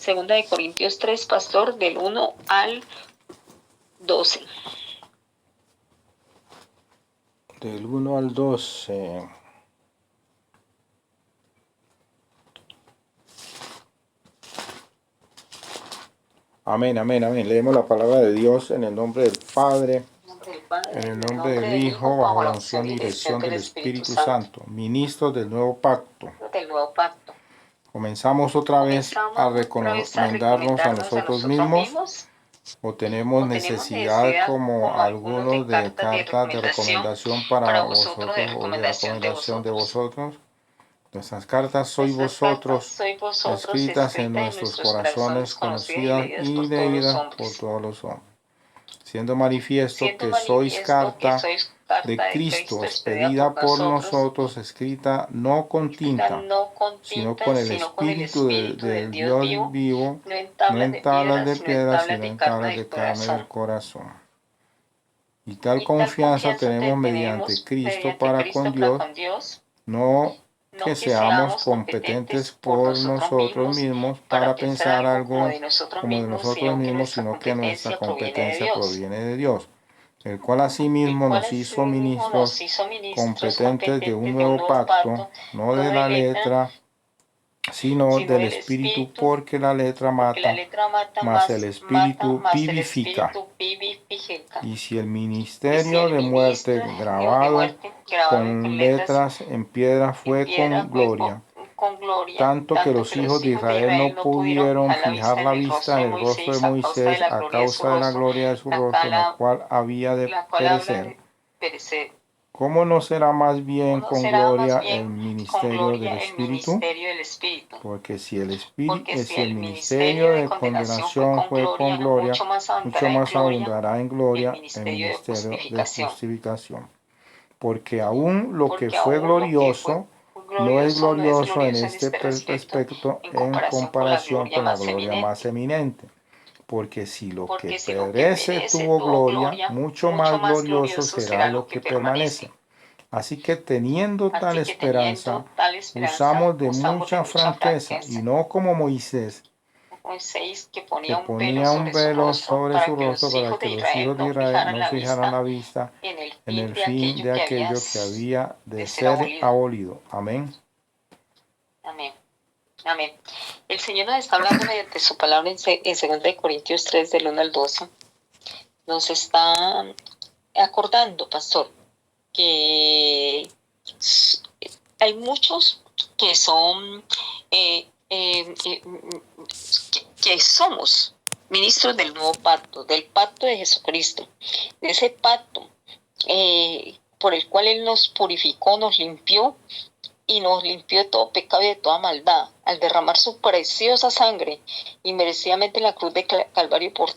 Segunda de Corintios 3, pastor, del 1 al 12. Del 1 al 12. Amén, amén, amén. Leemos la palabra de Dios en el nombre del Padre, en el nombre del Hijo, bajo la unción y dirección del Espíritu Santo, ministros del nuevo pacto. Comenzamos otra vez a recomendarnos a nosotros mismos, o tenemos necesidad como algunos de cartas de recomendación para vosotros o de recomendación de vosotros. Nuestras cartas sois vosotros, escritas en nuestros corazones, conocidas y leídas por todos los hombres, siendo manifiesto que sois carta de Cristo, expedida por nosotros, escrita no con tinta, sino con el Espíritu del Dios vivo, no en tablas de piedra, sino en tablas de carne del corazón. Y tal confianza tenemos mediante Cristo para con Dios, no que seamos competentes por nosotros mismos para pensar algo como de nosotros mismos, sino que nuestra competencia proviene de Dios, el cual asimismo nos hizo ministros competentes de un nuevo pacto, no de la letra, sino del Espíritu, porque la letra mata, mas el Espíritu vivifica. Y si el ministerio de muerte grabado con letras en piedra fue con gloria, tanto que los hijos de Israel no pudieron fijar la vista en el rostro de Moisés a causa de la gloria de su rostro, la cual había de perecer, ¿cómo no será más bien con gloria el ministerio del Espíritu? Porque si el ministerio de condenación fue con gloria, mucho más abundará en gloria el ministerio de justificación. Porque aún lo que fue glorioso no es glorioso en este aspecto en comparación con la gloria más eminente. Porque si lo que perece tuvo gloria, mucho más glorioso será lo que permanece. Así que teniendo tal esperanza, usamos de mucha franqueza, y no como Moisés, que ponía un velo sobre su rostro para que los hijos de Israel no fijaran la vista en el fin de aquello que había de ser abolido. Amén. Amén. Amén. El Señor nos está hablando mediante su palabra en 2 Corintios 3, del 1 al 12. Nos está acordando, pastor, que hay muchos que son, que somos ministros del nuevo pacto, del pacto de Jesucristo, de ese pacto por el cual Él nos purificó, nos limpió, y nos limpió de todo pecado y de toda maldad, al derramar su preciosa sangre inmerecidamente en la cruz de Calvario por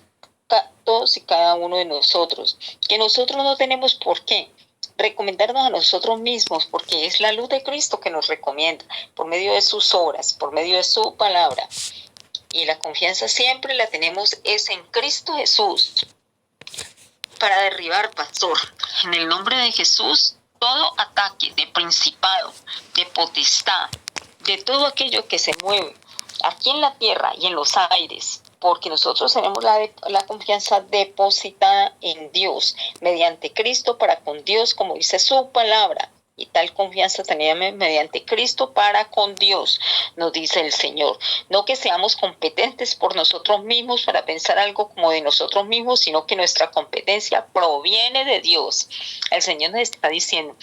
todos y cada uno de nosotros, que nosotros no tenemos por qué recomendarnos a nosotros mismos, porque es la luz de Cristo que nos recomienda, por medio de sus obras, por medio de su palabra, y la confianza siempre la tenemos es en Cristo Jesús, para derribar, pastor, en el nombre de Jesús, todo ataque de principado, de potestad, de todo aquello que se mueve aquí en la tierra y en los aires, porque nosotros tenemos la confianza depositada en Dios, mediante Cristo para con Dios, como dice su palabra. Y tal confianza teníamos mediante Cristo para con Dios, nos dice el Señor. No que seamos competentes por nosotros mismos para pensar algo como de nosotros mismos, sino que nuestra competencia proviene de Dios. El Señor nos está diciendo,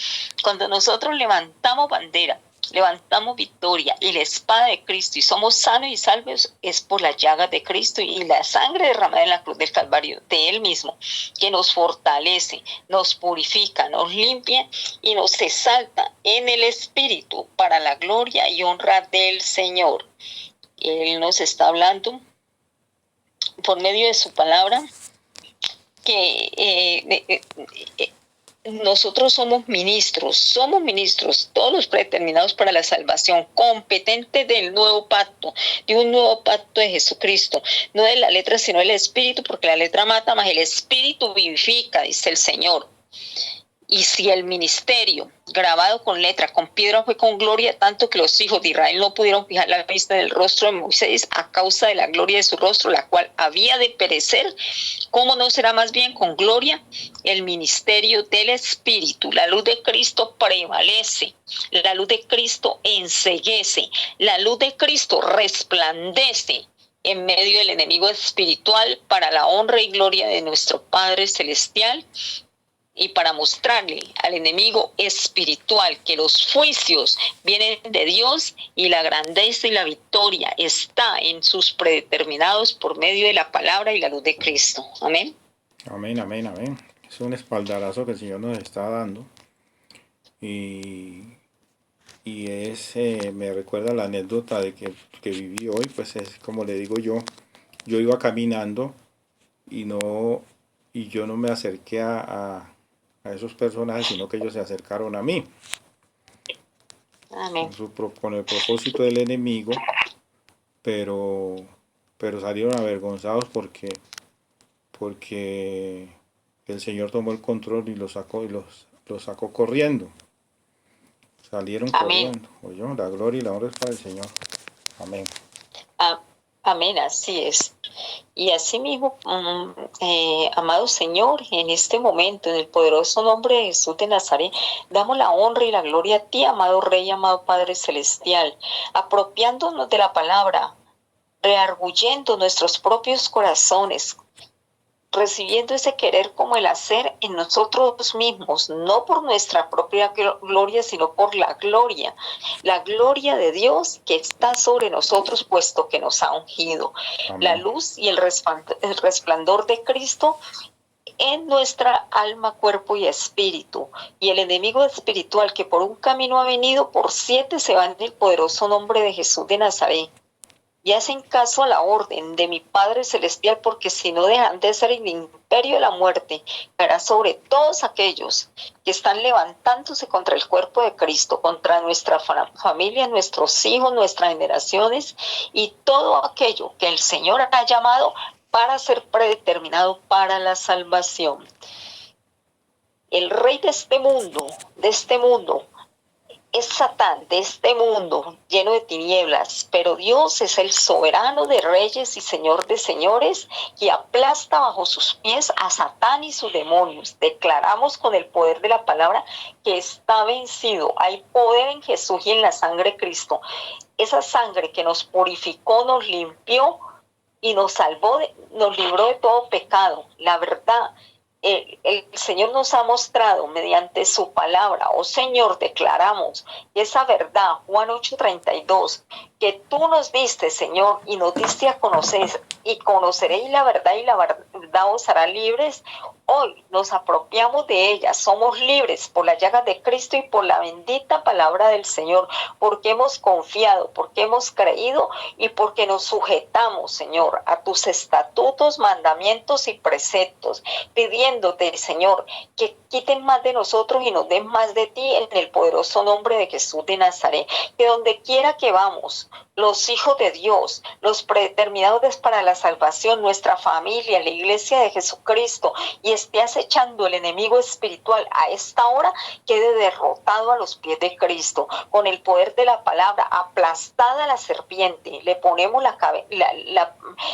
cuando nosotros levantamos bandera, levantamos victoria y la espada de Cristo y somos sanos y salvos, es por las llagas de Cristo y la sangre derramada en la cruz del Calvario de Él mismo, que nos fortalece, nos purifica, nos limpia y nos exalta en el Espíritu para la gloria y honra del Señor. Él nos está hablando por medio de su palabra que nosotros somos ministros, todos los predeterminados para la salvación, competentes del nuevo pacto, de un nuevo pacto de Jesucristo, no de la letra sino del Espíritu, porque la letra mata, mas el Espíritu vivifica, dice el Señor. Y si el ministerio, grabado con letra, con piedra, fue con gloria, tanto que los hijos de Israel no pudieron fijar la vista del rostro de Moisés a causa de la gloria de su rostro, la cual había de perecer, ¿cómo no será más bien con gloria el ministerio del Espíritu? La luz de Cristo prevalece, la luz de Cristo enceguece, la luz de Cristo resplandece en medio del enemigo espiritual para la honra y gloria de nuestro Padre Celestial, y para mostrarle al enemigo espiritual que los juicios vienen de Dios y la grandeza y la victoria está en sus predeterminados por medio de la palabra y la luz de Cristo. Amén. Amén, amén, amén. Es un espaldarazo que el Señor nos está dando. Y me recuerda la anécdota de que viví hoy. Pues es como le digo yo iba caminando y yo no me acerqué a esos personajes, sino que ellos se acercaron a mí. Amén. Con el propósito del enemigo, pero salieron avergonzados porque el Señor tomó el control y los sacó corriendo. Salieron corriendo. Oye, la gloria y la honra es para el Señor. Amén. Amén, así es. Y así mismo, amado Señor, en este momento, en el poderoso nombre de Jesús de Nazaret, damos la honra y la gloria a ti, amado Rey, amado Padre Celestial, apropiándonos de la palabra, reargullendo nuestros propios corazones, recibiendo ese querer como el hacer en nosotros mismos, no por nuestra propia gloria, sino por la gloria de Dios que está sobre nosotros, puesto que nos ha ungido. Amén. La luz y el resplandor de Cristo en nuestra alma, cuerpo y espíritu. Y el enemigo espiritual que por un camino ha venido, por 7 se va en el poderoso nombre de Jesús de Nazaret. Y hacen caso a la orden de mi Padre Celestial, porque si no dejan de ser el imperio de la muerte, caerá sobre todos aquellos que están levantándose contra el cuerpo de Cristo, contra nuestra familia, nuestros hijos, nuestras generaciones y todo aquello que el Señor ha llamado para ser predeterminado para la salvación. El rey de este mundo, es Satán, de este mundo lleno de tinieblas, pero Dios es el soberano de reyes y Señor de señores, que aplasta bajo sus pies a Satán y sus demonios. Declaramos con el poder de la palabra que está vencido. Hay poder en Jesús y en la sangre de Cristo. Esa sangre que nos purificó, nos limpió y nos salvó, nos libró de todo pecado. La verdad, el Señor nos ha mostrado mediante su palabra. Oh Señor, declaramos esa verdad, Juan 8:32, que tú nos diste, Señor, y nos diste a conocer, y conoceréis la verdad, y la verdad os hará libres. Hoy nos apropiamos de ella, somos libres por las llagas de Cristo y por la bendita palabra del Señor, porque hemos confiado, porque hemos creído y porque nos sujetamos, Señor, a tus estatutos, mandamientos y preceptos, pidiéndote, Señor, que quiten más de nosotros y nos den más de ti en el poderoso nombre de Jesús de Nazaret. Que donde quiera que vamos, los hijos de Dios, los predeterminados para la salvación, nuestra familia, la iglesia de Jesucristo, y esté acechando el enemigo espiritual a esta hora, quede derrotado a los pies de Cristo. Con el poder de la palabra, aplastada la serpiente, le ponemos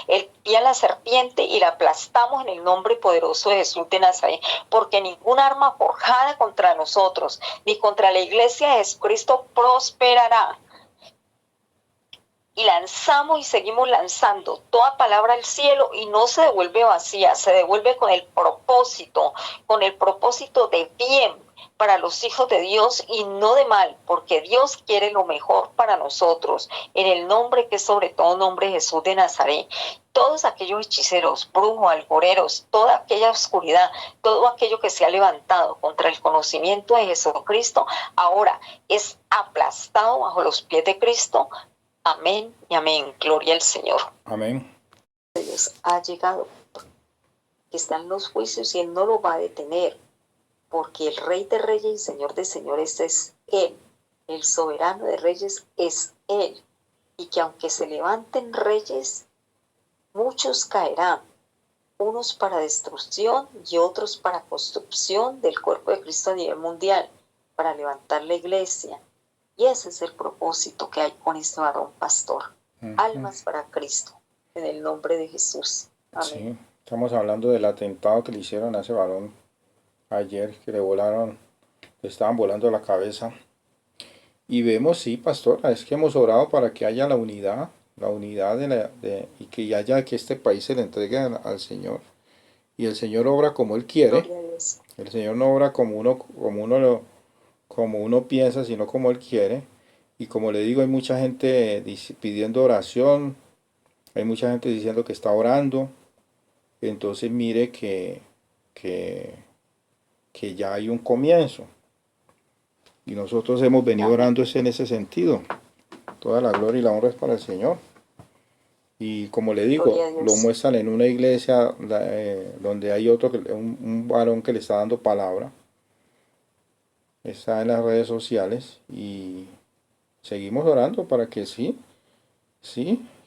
el pie a la serpiente y la aplastamos en el nombre poderoso de Jesús de Nazaret, porque ninguna arma forjada contra nosotros, ni contra la iglesia de Jesucristo prosperará. Y lanzamos y seguimos lanzando toda palabra al cielo, y no se devuelve vacía, se devuelve con el propósito de bien para los hijos de Dios y no de mal, porque Dios quiere lo mejor para nosotros, en el nombre que es sobre todo nombre, Jesús de Nazaret. Todos aquellos hechiceros, brujos, algoreros, toda aquella oscuridad, todo aquello que se ha levantado contra el conocimiento de Jesucristo, ahora es aplastado bajo los pies de Cristo. Amén y amén. Gloria al Señor. Amén. Dios ha llegado, que están los juicios y Él no lo va a detener, porque el Rey de Reyes y Señor de Señores es Él. El soberano de reyes es Él. Y que aunque se levanten reyes, muchos caerán, unos para destrucción y otros para construcción del cuerpo de Cristo a nivel mundial, para levantar la iglesia. Y ese es el propósito que hay con este varón pastor. Almas para Cristo, en el nombre de Jesús. Amén. Sí, estamos hablando del atentado que le hicieron a ese varón ayer, que le estaban volando la cabeza. Y vemos, sí, pastora, es que hemos orado para que haya la unidad y que haya que este país se le entregue al Señor. Y el Señor obra como Él quiere. El Señor no obra como uno piensa, sino como Él quiere. Y como le digo, hay mucha gente pidiendo oración, hay mucha gente diciendo que está orando. Entonces mire que ya hay un comienzo. Y nosotros hemos venido orando en ese sentido. Toda la gloria y la honra es para el Señor. Y como le digo, lo muestran en una iglesia donde hay un varón que le está dando palabra. Está en las redes sociales y seguimos orando para que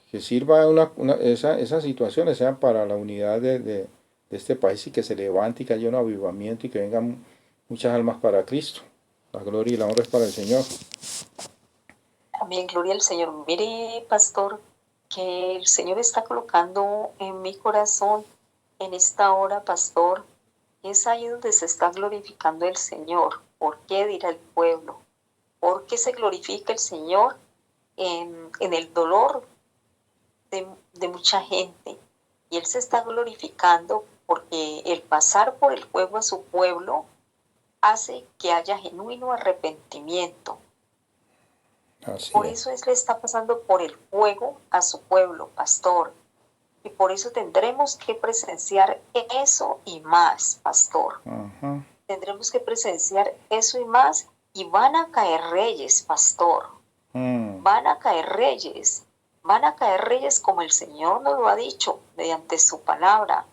que sirva esas situaciones sean para la unidad de este país y que se levante y que haya un avivamiento y que vengan muchas almas para Cristo. La gloria y la honra es para el Señor. Amén, gloria al Señor. Mire, pastor, que el Señor está colocando en mi corazón en esta hora, pastor, es ahí donde se está glorificando el Señor. ¿Por qué dirá el pueblo? ¿Por qué se glorifica el Señor en el dolor de mucha gente? Y Él se está glorificando porque el pasar por el fuego a su pueblo hace que haya genuino arrepentimiento. Por eso Él le está pasando por el fuego a su pueblo, pastor. Y por eso tendremos que presenciar eso y más, pastor. Tendremos que presenciar eso y más. Y van a caer reyes, pastor. Van a caer reyes. Van a caer reyes como el Señor nos lo ha dicho mediante su palabra.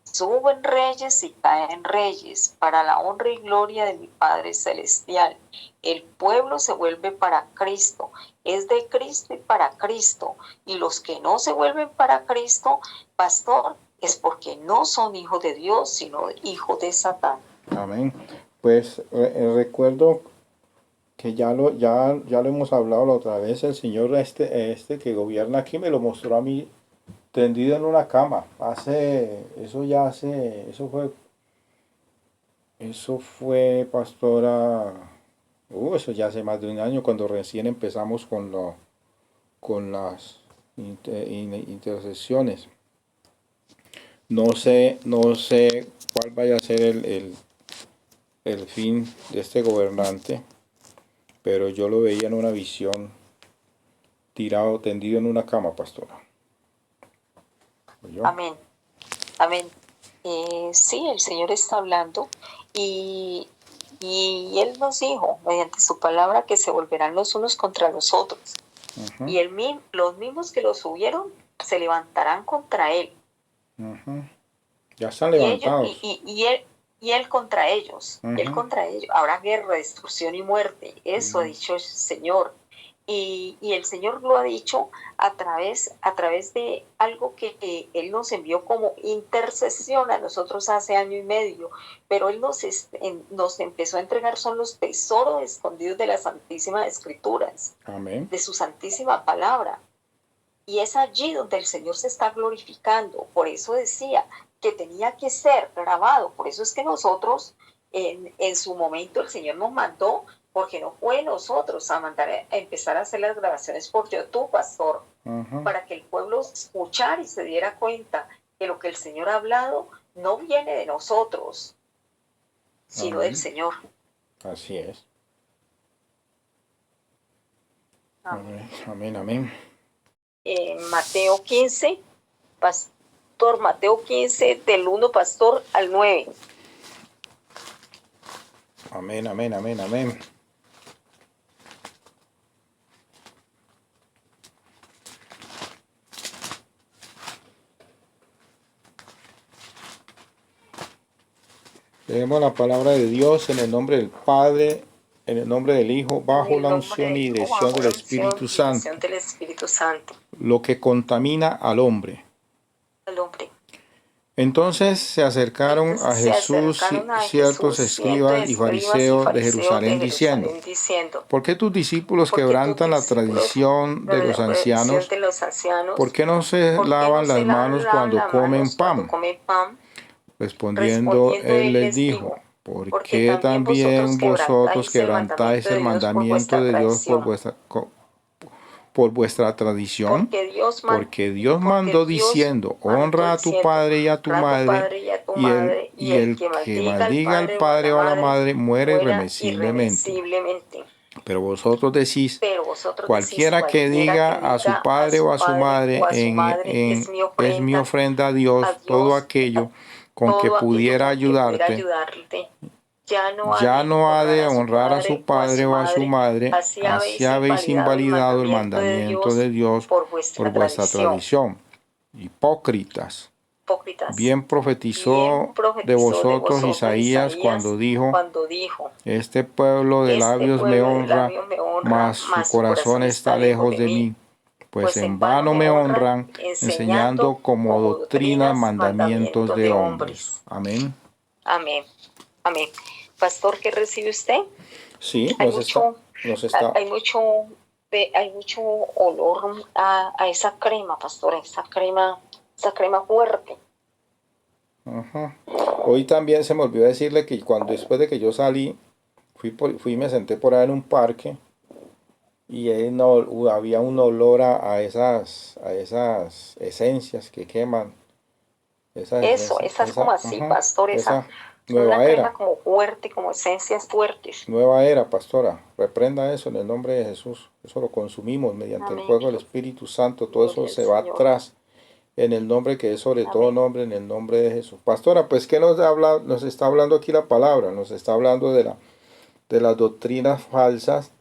Suben reyes y caen reyes para la honra y gloria de mi Padre Celestial. El pueblo se vuelve para Cristo, es de Cristo y para Cristo. Y los que no se vuelven para Cristo, pastor, es porque no son hijos de Dios, sino hijos de Satán. Amén. Pues recuerdo que ya lo hemos hablado la otra vez. El Señor este que gobierna aquí me lo mostró a mí tendido en una cama. Eso fue, pastora, eso ya hace más de un año, cuando recién empezamos con las intercesiones. No sé cuál vaya a ser el fin de este gobernante, pero yo lo veía en una visión, tendido en una cama, pastora. Amén. Amén. Sí, el Señor está hablando y Él nos dijo mediante su palabra que se volverán los unos contra los otros. Y los mismos que lo subieron se levantarán contra Él. Ya están levantados. Y él contra ellos. Él contra ellos. Habrá guerra, destrucción y muerte. Eso ha dicho el Señor. Y el Señor lo ha dicho a través de algo que Él nos envió como intercesión a nosotros hace año y medio, pero Él nos empezó a entregar son los tesoros escondidos de las Santísimas Escrituras. Amén. De su Santísima Palabra. Y es allí donde el Señor se está glorificando. Por eso decía que tenía que ser grabado. Por eso es que nosotros, en su momento, el Señor nos mandó, porque no fue nosotros a empezar a hacer las grabaciones por YouTube, pastor, para que el pueblo escuchara y se diera cuenta que lo que el Señor ha hablado no viene de nosotros, sino del Señor. Así es. Amén. Mateo 15, pastor, Mateo 15, del 1, pastor, al 9. Amén. Leemos la palabra de Dios en el nombre del Padre, en el nombre del Hijo, bajo la unción y dirección del Espíritu Santo. Lo que contamina al hombre. Entonces se acercaron a Jesús ciertos escribas y fariseos de Jerusalén diciendo: ¿por qué tus discípulos quebrantan la tradición de los ancianos? ¿Por qué no se lavan las manos cuando comen pan? Respondiendo, él les dijo: ¿por qué también vosotros quebrantáis el mandamiento de Dios por vuestra tradición? Porque Dios mandó diciendo: honra a tu padre y a tu madre, y el que maldiga al padre o a la madre muere irremisiblemente. Pero vosotros decís: cualquiera que diga a su padre o a su madre, es mi ofrenda a Dios, todo aquello con que pudiera ayudarte, ya no ha de honrar a su padre o a su madre. Así habéis invalidado el mandamiento de Dios por vuestra tradición. Hipócritas. Bien profetizó de vosotros Isaías cuando dijo: este pueblo de labios me honra, mas su corazón está lejos de mí, pues en vano me honran, enseñando como doctrina mandamientos de hombres. Amén. Amén. Amén. Pastor, ¿qué recibe usted? Sí, hay mucho olor a esa crema, pastor, esa crema fuerte. Ajá. Hoy también se me olvidó decirle que después de que yo salí, fui y me senté por ahí en un parque, y había un olor a esas esencias que queman. Esas como así, pastor, esa nueva una era. crema como fuerte, como esencias fuertes. Nueva era, pastora. Reprenda eso en el nombre de Jesús. Eso lo consumimos mediante el fuego del Espíritu Santo. Todo eso se va atrás en el nombre que es sobre todo nombre, en el nombre de Jesús. Pastora, pues ¿qué nos está hablando aquí la palabra? Nos está hablando de las doctrinas falsas,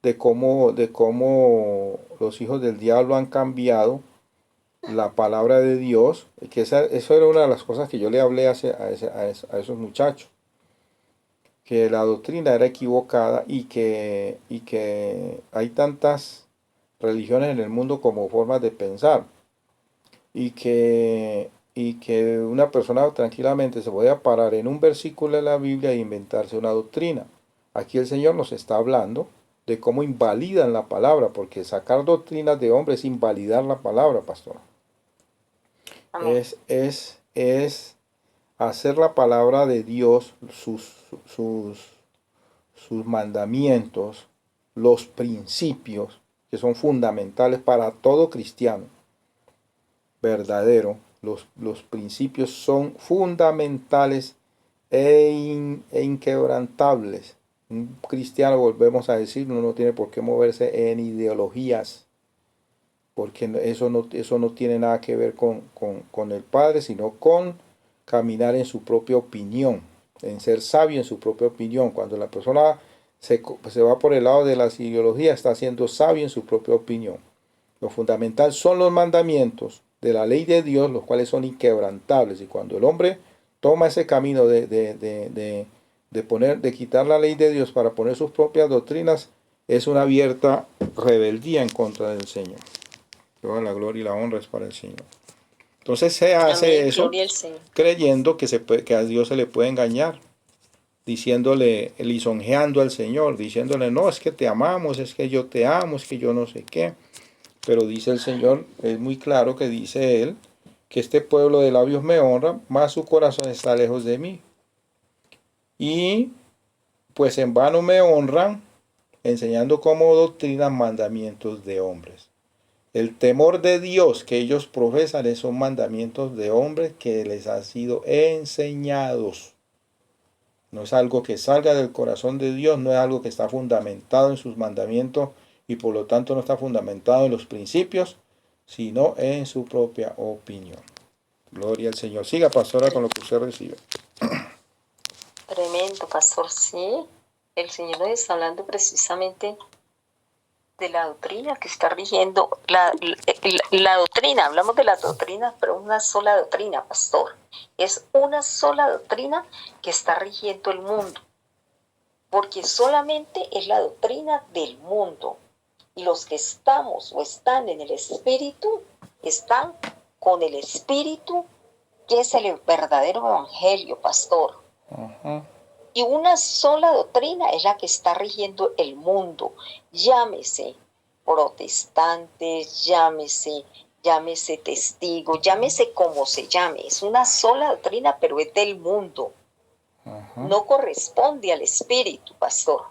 de cómo los hijos del diablo han cambiado la palabra de Dios, que eso era una de las cosas que yo le hablé a esos muchachos, que la doctrina era equivocada y que hay tantas religiones en el mundo como formas de pensar, y que una persona tranquilamente se puede parar en un versículo de la Biblia e inventarse una doctrina. Aquí el Señor nos está hablando de cómo invalidan la palabra, porque sacar doctrinas de hombres es invalidar la palabra, pastor. Es hacer la palabra de Dios, sus mandamientos, los principios que son fundamentales para todo cristiano verdadero. Los principios son fundamentales e inquebrantables. Un cristiano, volvemos a decir, no tiene por qué moverse en ideologías, porque eso no tiene nada que ver con el Padre, sino con caminar en su propia opinión, en ser sabio en su propia opinión. Cuando la persona se va por el lado de las ideologías, está siendo sabio en su propia opinión. Lo fundamental son los mandamientos de la ley de Dios, los cuales son inquebrantables. Y cuando el hombre toma ese camino de quitar la ley de Dios para poner sus propias doctrinas, es una abierta rebeldía en contra del Señor. Toda la gloria y la honra es para el Señor. Entonces se hace eso creyendo que a Dios se le puede engañar, diciéndole, lisonjeando al Señor, diciéndole: no, es que te amamos, es que yo te amo, es que yo no sé qué. Pero dice el Señor, es muy claro que dice Él, que este pueblo de labios me honra, mas su corazón está lejos de mí. Y pues en vano me honran, enseñando como doctrina mandamientos de hombres. El temor de Dios que ellos profesan son mandamientos de hombres que les han sido enseñados. No es algo que salga del corazón de Dios, no es algo que está fundamentado en sus mandamientos, y por lo tanto no está fundamentado en los principios, sino en su propia opinión. Gloria al Señor. Siga, pastora, con lo que usted recibe. Tremendo, pastor. Sí, el Señor nos está hablando precisamente de la doctrina que está rigiendo, la doctrina, hablamos de las doctrinas, pero una sola doctrina, pastor. Es una sola doctrina que está rigiendo el mundo, porque solamente es la doctrina del mundo. Y los que estamos o están en el Espíritu, están con el Espíritu ¿Qué es el verdadero evangelio, pastor? Ajá. Y una sola doctrina es la que está rigiendo el mundo. Llámese protestantes, llámese testigo, llámese como se llame. Es una sola doctrina, pero es del mundo. Ajá. No corresponde al Espíritu, pastor.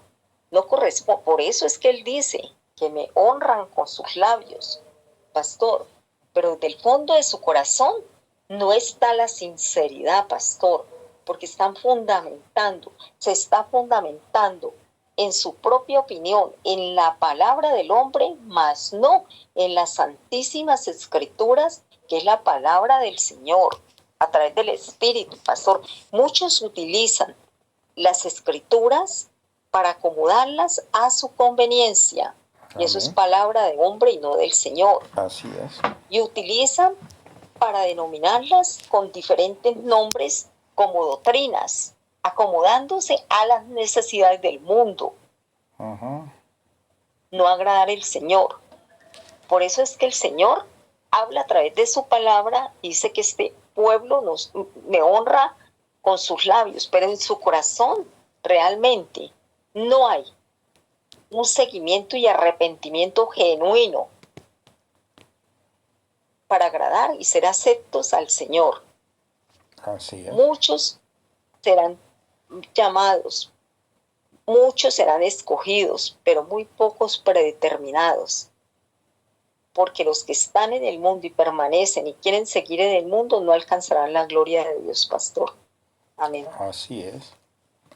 No corresponde. Por eso es que él dice que me honran con sus labios, pastor. Pero del fondo de su corazón no está la sinceridad, pastor, porque se está fundamentando en su propia opinión, en la palabra del hombre, mas no en las santísimas escrituras, que es la palabra del Señor, a través del Espíritu, pastor. Muchos utilizan las escrituras para acomodarlas a su conveniencia. Y eso es palabra de hombre y no del Señor. Así es. Y utilizan para denominarlas con diferentes nombres como doctrinas, acomodándose a las necesidades del mundo. Ajá. No agradar al Señor. Por eso es que el Señor habla a través de su palabra, dice que este pueblo me honra con sus labios, pero en su corazón realmente no hay un seguimiento y arrepentimiento genuino para agradar y ser aceptos al Señor. Así es. Muchos serán llamados, muchos serán escogidos, pero muy pocos predeterminados. Porque los que están en el mundo y permanecen y quieren seguir en el mundo no alcanzarán la gloria de Dios, pastor. Amén. Así es.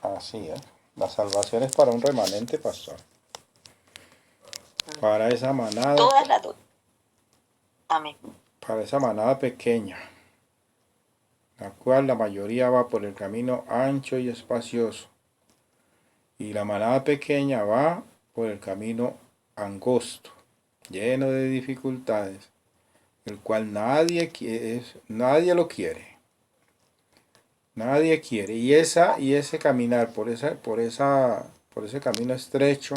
Así es. La salvación es para un remanente, pastor. Para esa manada. Todas las dos. Amén. Para esa manada pequeña, la cual la mayoría va por el camino ancho y espacioso, y la manada pequeña va por el camino angosto, lleno de dificultades, el cual nadie lo quiere. Nadie quiere. Y ese caminar por ese camino estrecho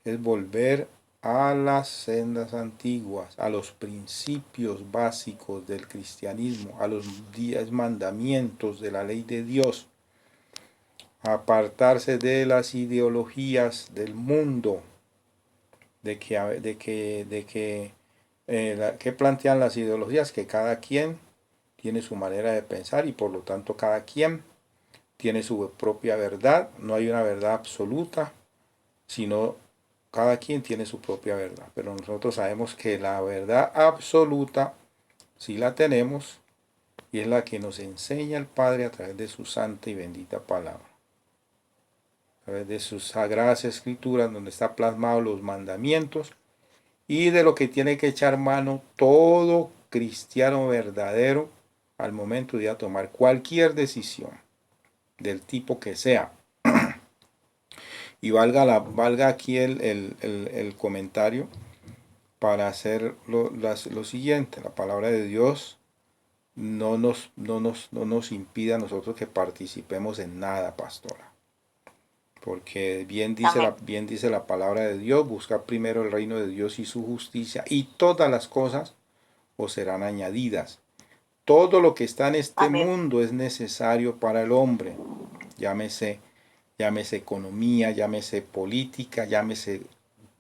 es volver a las sendas antiguas, a los principios básicos del cristianismo, a los 10 mandamientos de la ley de Dios, apartarse de las ideologías del mundo, ¿qué plantean las ideologías? Que cada quien tiene su manera de pensar y por lo tanto cada quien tiene su propia verdad. No hay una verdad absoluta, sino cada quien tiene su propia verdad. Pero nosotros sabemos que la verdad absoluta sí la tenemos y es la que nos enseña el Padre a través de su santa y bendita palabra. A través de sus sagradas escrituras donde está plasmados los mandamientos y de lo que tiene que echar mano todo cristiano verdadero al momento de tomar cualquier decisión, del tipo que sea. Y valga aquí el comentario para hacer lo siguiente. La palabra de Dios no nos impide a nosotros que participemos en nada, pastora. Porque bien dice la palabra de Dios, busca primero el reino de Dios y su justicia, y todas las cosas os serán añadidas. Todo lo que está en este mundo es necesario para el hombre, llámese economía, llámese política, llámese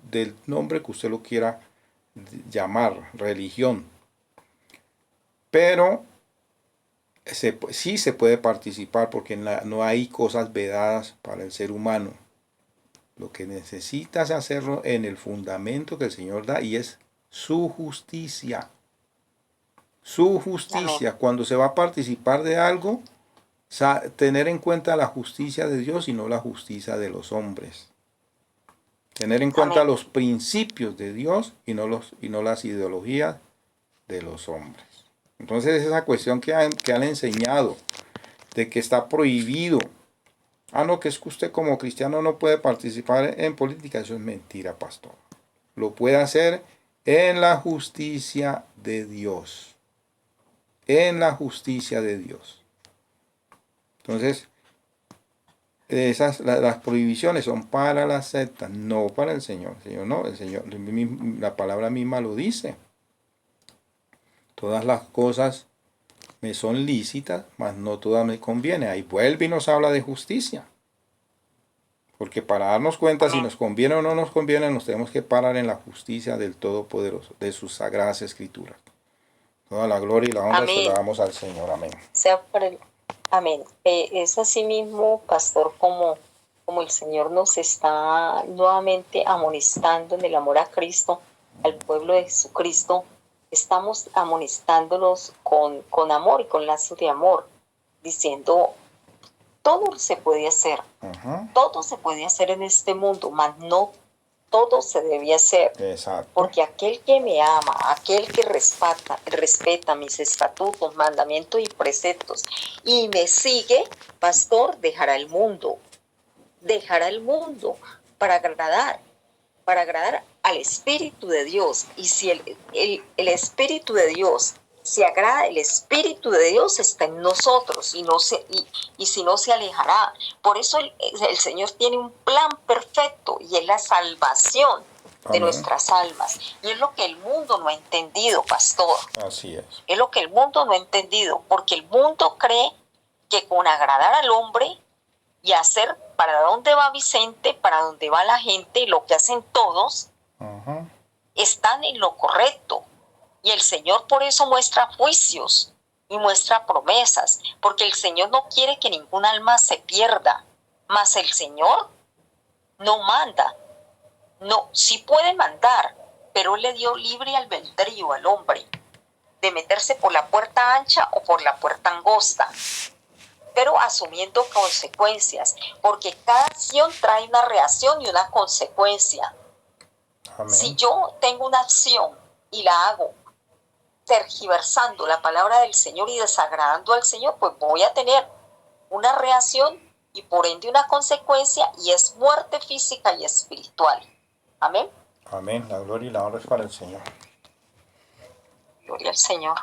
del nombre que usted lo quiera llamar, religión. Pero sí se puede participar porque no hay cosas vedadas para el ser humano. Lo que necesitas hacerlo en el fundamento que el Señor da y es su justicia. Su justicia. Amén. Cuando se va a participar de algo, tener en cuenta la justicia de Dios y no la justicia de los hombres. Tener en cuenta Amén. Los principios de Dios y no las ideologías de los hombres. Entonces esa cuestión que han enseñado de que está prohibido. No, que es que usted como cristiano no puede participar en política. Eso es mentira, pastor. Lo puede hacer en la justicia de Dios. En la justicia de Dios. Entonces, las prohibiciones son para las sectas, no para el Señor. El Señor, la palabra misma lo dice. Todas las cosas me son lícitas, mas no todas me convienen. Ahí vuelve y nos habla de justicia. Porque para darnos cuenta si nos conviene o no nos conviene, nos tenemos que parar en la justicia del Todopoderoso, de sus sagradas escrituras. Toda la gloria y la honra se la damos al Señor. Amén. Amén. Es así mismo, pastor, como el Señor nos está nuevamente amonestando en el amor a Cristo, al pueblo de Jesucristo. Estamos amonestándolos con amor y con lazos de amor, diciendo, todo se puede hacer, todo se puede hacer en este mundo, mas no todo se debe hacer. Exacto. Porque aquel que me ama, aquel que respeta mis estatutos, mandamientos y preceptos y me sigue, pastor, dejará el mundo para agradar al Espíritu de Dios. Y si el Espíritu de Dios se agrada, el Espíritu de Dios está en nosotros y si no se alejará. Por eso el Señor tiene un plan perfecto y es la salvación de nuestras almas. Y es lo que el mundo no ha entendido, pastor. Así es. Es lo que el mundo no ha entendido, porque el mundo cree que con agradar al hombre y hacer para dónde va Vicente, para dónde va la gente, lo que hacen todos, están en lo correcto. Y el Señor por eso muestra juicios y muestra promesas, porque el Señor no quiere que ningún alma se pierda, mas el Señor no manda. No, sí puede mandar, pero Él le dio libre albedrío al hombre de meterse por la puerta ancha o por la puerta angosta, pero asumiendo consecuencias, porque cada acción trae una reacción y una consecuencia. Amén. Si yo tengo una acción y la hago tergiversando la palabra del Señor y desagradando al Señor, pues voy a tener una reacción y por ende una consecuencia, y es muerte física y espiritual. Amén. Amén. La gloria y la honra es para el Señor. Gloria al Señor.